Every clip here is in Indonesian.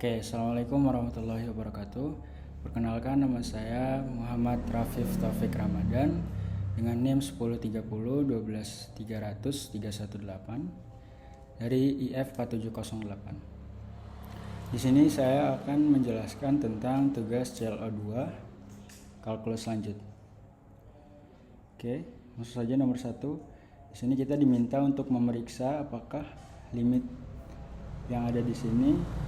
Oke, Assalamualaikum warahmatullahi wabarakatuh. Perkenalkan, nama saya Muhammad Rafif Taufik Ramadan dengan NIM 1030 12 300 318 dari IF 4708. Di sini saya akan menjelaskan tentang tugas CLO2 kalkulus lanjut. Oke, langsung saja nomor 1. Di sini kita diminta untuk memeriksa apakah limit yang ada di sini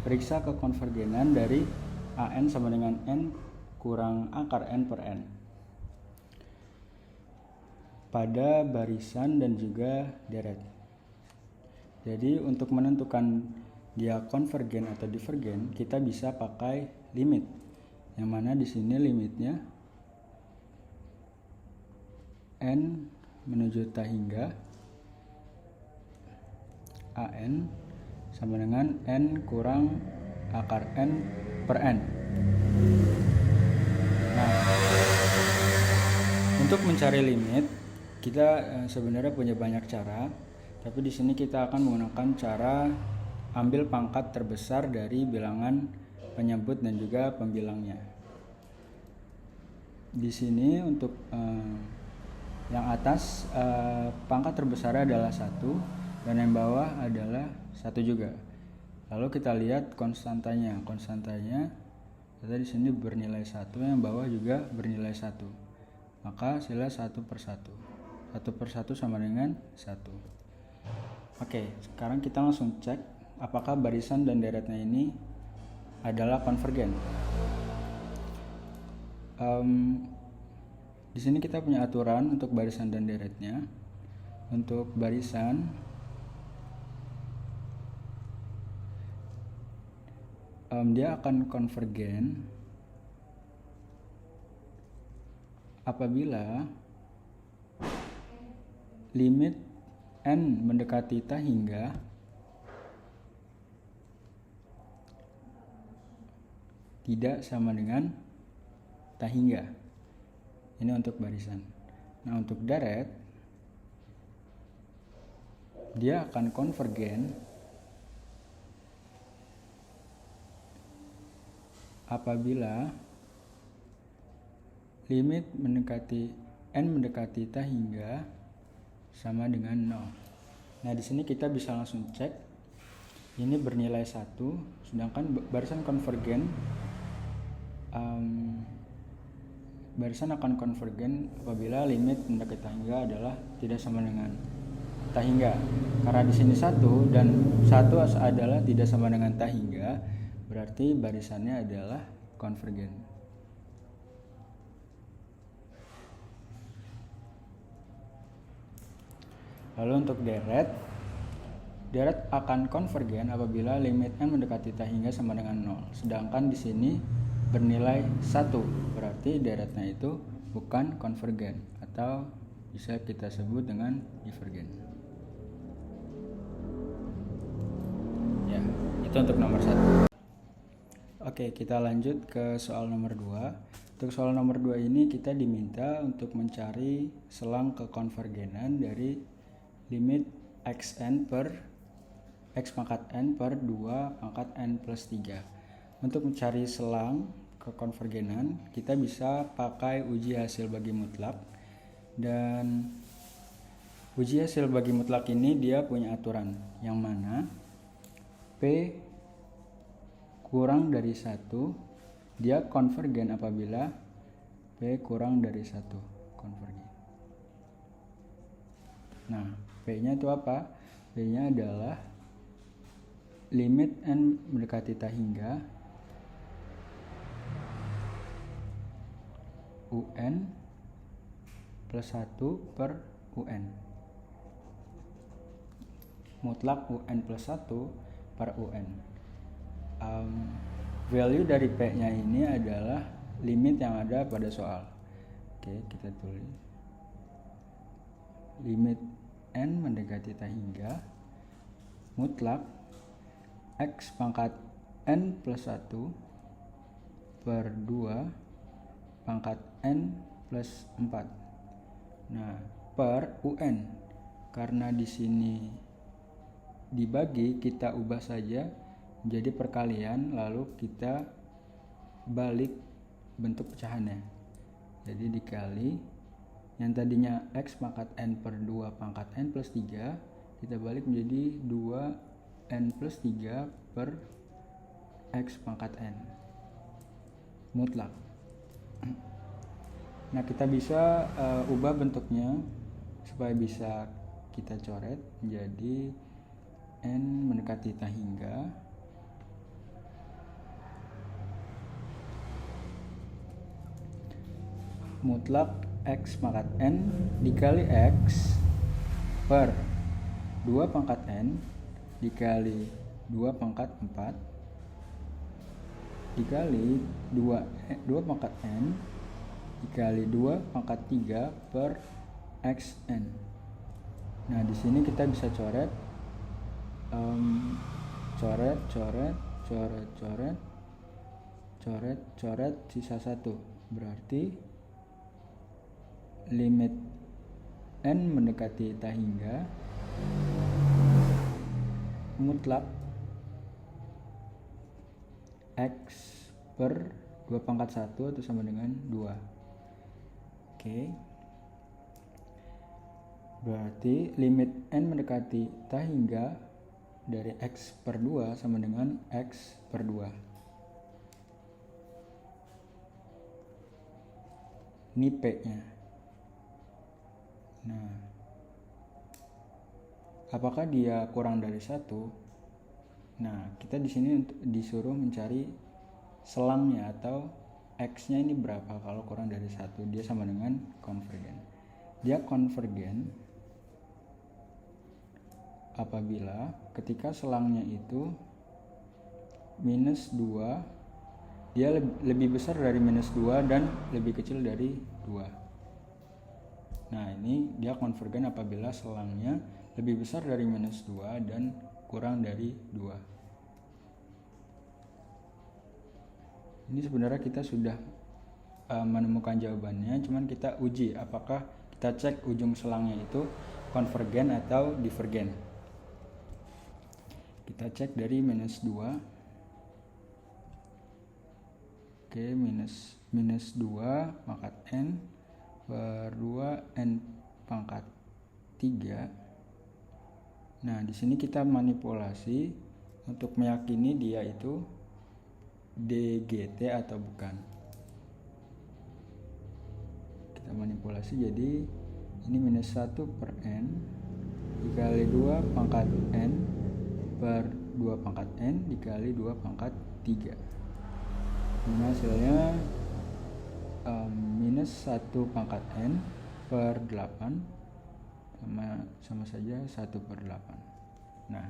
periksa kekonvergenan dari AN sama dengan N kurang akar N per N pada barisan dan juga deret. Jadi untuk menentukan dia konvergen atau divergen, kita bisa pakai limit. Yang mana di sini limitnya N menuju ta hingga AN sama dengan N kurang akar N per N. Nah, untuk mencari limit, kita sebenarnya punya banyak cara, tapi di sini kita akan menggunakan cara ambil pangkat terbesar dari bilangan penyebut dan juga pembilangnya. Di sini untuk yang atas pangkat terbesar adalah 1 dan yang bawah adalah 1 juga. Lalu kita lihat konstantanya. Konstantanya kita di sini bernilai 1, yang bawah juga bernilai 1. Maka hasilnya 1 per 1. 1 per 1 sama dengan 1. Oke, sekarang kita langsung cek apakah barisan dan deretnya ini adalah konvergen. Di sini kita punya aturan untuk barisan dan deretnya. Untuk barisan dia akan konvergen apabila limit N mendekati ta hingga tidak sama dengan ta hingga. Ini untuk barisan. Nah, untuk deret dia akan konvergen apabila limit N mendekati ta hingga sama dengan 0. Nah, di sini kita bisa langsung cek. Ini bernilai 1, sedangkan barisan konvergen barisan akan konvergen apabila limit mendekati ta hingga adalah tidak sama dengan ta hingga. Karena di sini 1 dan 1 adalah tidak sama dengan ta hingga, berarti barisannya adalah konvergen. Lalu untuk deret akan konvergen apabila limit N mendekati ta hingga sama dengan 0. Sedangkan di sini bernilai 1, berarti deretnya itu bukan konvergen atau bisa kita sebut dengan divergen. Ya, itu untuk nomor 1. Oke, kita lanjut ke soal nomor 2. Untuk soal nomor 2 ini kita diminta untuk mencari selang kekonvergenan dari limit xn per x pangkat n per 2 pangkat n plus 3. Untuk mencari selang kekonvergenan, kita bisa pakai uji hasil bagi mutlak. Dan uji hasil bagi mutlak ini dia punya aturan yang mana P kurang dari 1 dia konvergen apabila P kurang dari 1 konvergen. Nah, P-nya itu apa? P-nya adalah limit N mendekati ta hingga UN plus 1 per UN. Mutlak UN plus 1 per UN. Value dari P-nya ini adalah limit yang ada pada soal. Oke, kita tulis. Limit N mendekati ta hingga mutlak X pangkat N plus 1 per 2 pangkat N plus 4. Nah, per UN. Karena di sini dibagi, kita ubah saja jadi perkalian, lalu kita balik bentuk pecahannya. Jadi dikali yang tadinya x pangkat n per 2 pangkat n plus 3, kita balik menjadi 2n plus 3 per x pangkat n mutlak. Nah, kita bisa ubah bentuknya supaya bisa kita coret menjadi n mendekati tak hingga mutlak x pangkat n dikali x per 2 pangkat n dikali 2 pangkat 4 dikali 2 pangkat n dikali 2 pangkat 3 per xn. Nah, di sini kita bisa coret coret sisa 1, berarti limit n mendekati tak hingga mutlak x per 2 pangkat 1 atau sama dengan 2. Oke. Berarti limit n mendekati tak hingga dari x per 2 sama dengan x per 2. Ini P-nya. Nah, apakah dia kurang dari 1? Nah, kita di sini disuruh mencari selangnya atau x-nya ini berapa kalau kurang dari 1. Dia sama dengan konvergen. Dia konvergen apabila ketika selangnya itu minus 2, dia lebih besar dari minus 2 dan lebih kecil dari 2. Nah, ini dia konvergen apabila selangnya lebih besar dari minus 2 dan kurang dari 2. Ini sebenarnya kita sudah menemukan jawabannya, cuman kita uji apakah kita cek ujung selangnya itu konvergen atau divergen. Kita cek dari minus 2. Oke, minus 2 pangkat n per 2 n pangkat 3. Nah, di sini kita manipulasi untuk meyakini dia itu DGT atau bukan. Kita manipulasi jadi ini minus 1 per n dikali 2 pangkat n per 2 pangkat n dikali 2 pangkat 3. Ini hasilnya minus 1 pangkat n per 8 sama saja 1 per 8. Nah,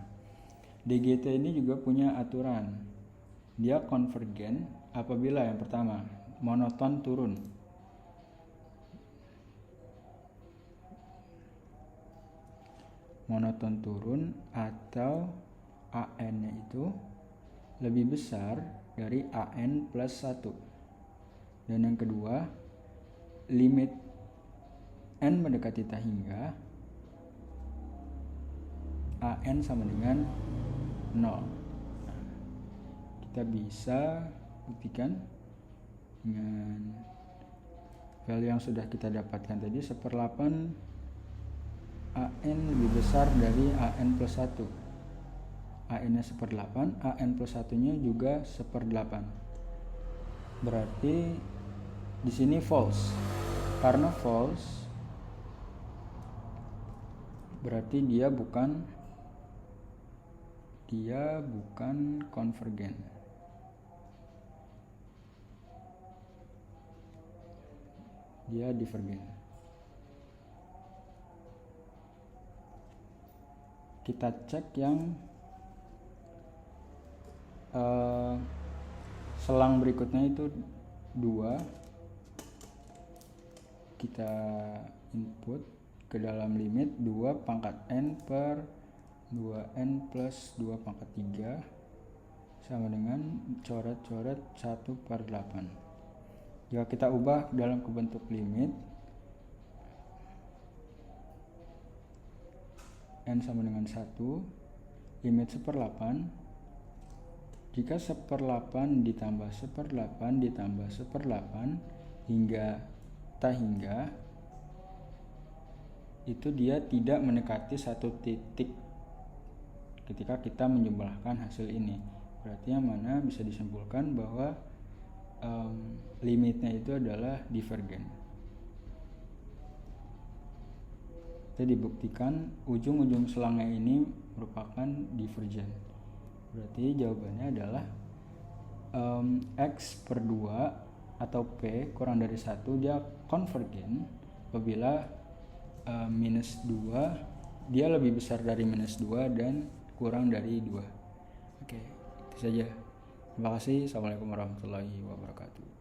DGT ini juga punya aturan. Dia konvergen apabila yang pertama monoton turun. Monoton turun atau AN-nya itu lebih besar dari AN plus 1. Dan yang kedua, limit n mendekati tak hingga AN sama dengan 0. Kita bisa buktikan dengan value yang sudah kita dapatkan tadi, 1/8 AN lebih besar dari AN plus 1. AN nya 1/8, AN plus 1 nya juga 1/8. Berarti di sini false. Karena false berarti dia bukan konvergen. Dia divergen. Kita cek yang selang berikutnya itu 2. Kita input ke dalam limit 2 pangkat n per 2n plus 2 pangkat 3 sama dengan coret-coret 1/8. Jika kita ubah dalam bentuk limit n sama dengan 1, limit 1/8 Jika 1/8 ditambah 1/8 ditambah 1/8 hingga tak hingga, itu dia tidak mendekati satu titik ketika kita menjumlahkan hasil ini. Berarti yang mana bisa disimpulkan bahwa limitnya itu adalah divergen. Jadi dibuktikan ujung-ujung selangnya ini merupakan divergen. Berarti jawabannya adalah X per 2 atau P kurang dari 1 dia konvergen apabila minus 2 dia lebih besar dari minus 2 dan kurang dari 2. Oke, itu saja. Terima kasih. Assalamualaikum warahmatullahi wabarakatuh.